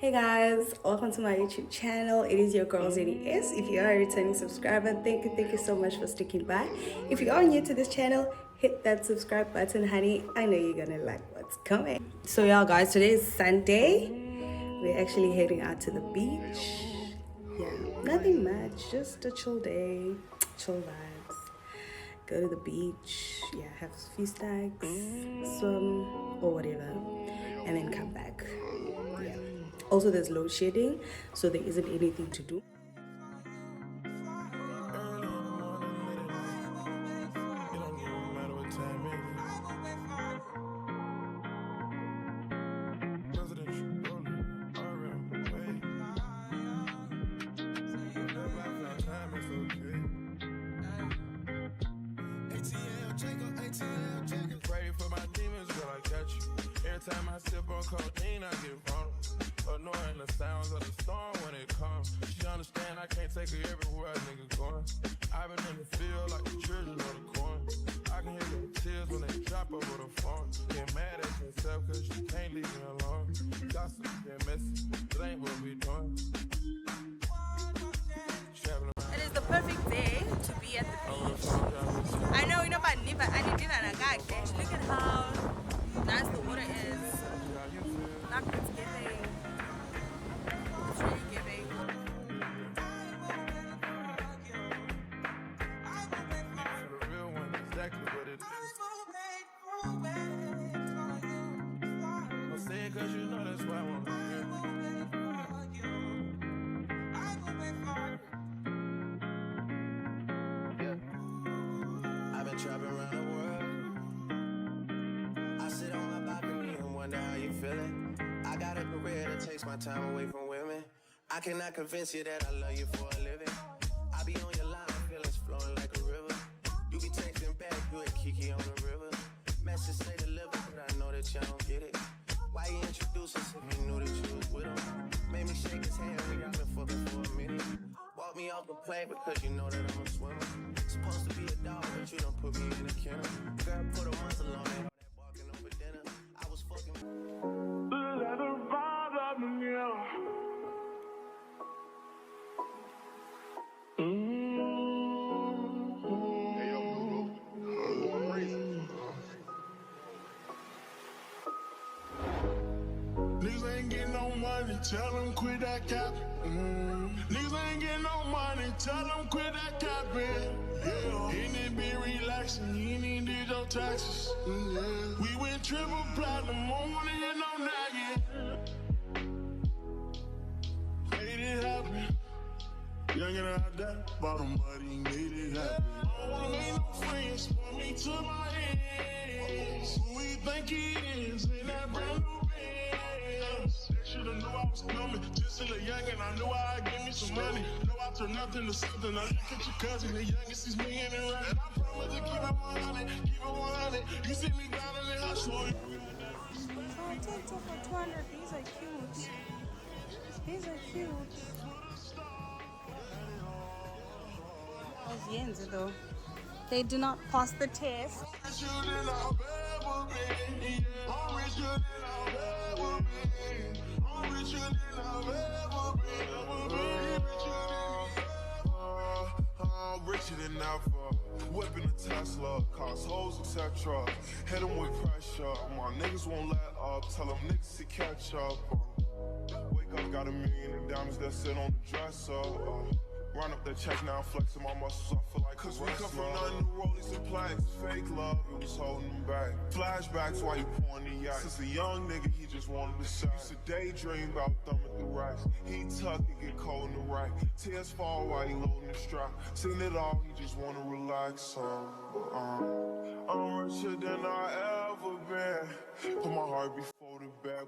Hey guys, welcome to my YouTube channel. It is your girl Zeddy S. If you are a returning subscriber, thank you so much for sticking by. If you are new to this channel, hit that subscribe button, honey. I know you're gonna like what's coming. So y'all guys, today is Sunday. We're actually heading out to the beach. Yeah, nothing much, just a chill day, chill vibes. Go to the beach, yeah, have a few snacks, swim or whatever, and then come back. Yeah. Also, there's load shedding, so there isn't anything to do. Pray for my demons, will I catch you? Every time I sip on codeine, I get vulnerable. Annoying the sounds of the storm when it comes. She understand I can't take her everywhere a nigga going. I've been in the field like the children on the corn. I can hear the tears when they drop over the phone. Get mad at yourself cause you can't leave me alone. Gossip and messy, it ain't what we doing. It is the perfect day to be at the beach. I know, you know, but I need dinner and I got look at how nice the water is. Not it's giving. It's really giving. The real one, exactly what it is. I'll say it cause you know that's why I wanna hear. I've been trapping around the world. I sit on my balcony and wonder how you feeling. I got a career that takes my time away from women. I cannot convince you that I love you for a living. I be on your line, feelings flowing like a river. You be texting back, you and Kiki on the river. Message say deliver, but I know that y'all don't get it. Why you introduce us if you knew that you was with him? Made me shake his hand, we got been fucking for a minute. Walk me off the plane because you know that I'm a swimmer. Supposed to be a dog, but you done put me in a kennel. Girl, put a muzzle on it, all that barking over dinner. I was fucking. Let her vibe up in here. Niggas ain't getting no money, tell them quit that cap. Niggas ain't getting no money, tell them quit that capping. Yeah, and it be relaxing, you ain't even did your taxes. Yeah. We went triple platinum, don't wanna hear no nagging. Made it happen. Young and out that bottom, but he made it happen. I don't wanna make no friends, put me to my hands. Who we think he is in that brand new Benz? They should've knew I was coming. Just still a young and I knew I'd give me some money. Know I turn nothing to something. I look at your cousin, the youngest is me and it running. I promise to keep it 100, keep it 100. You see me down in the house, so TikTok for 200. These are cute. These are cute. Those yens though. They do not pass the test. richer than I've ever been. I'm richer than I've ever been. I'm richer than I've ever been. I'm richer than ever. Whipping a Tesla, cars, hoes, etc. Hit 'em with pressure. My niggas won't let up. Tell them niggas to catch up. Wake up, got $1 million in diamonds that sit on the dresser. Run up that check now, flexing my muscles, I feel like cause we come from nothing, new rollies and plaques. Fake love, it was holding them back. Flashbacks while you pouring the yak. Since a young nigga, he just wanted to shot. Used to daydream about thumbing through racks. He tuck and get cold in the rack. Tears fall while he loading the strap. Seen it all, he just wanna relax. I'm richer than I ever been. Put my heart before the bag.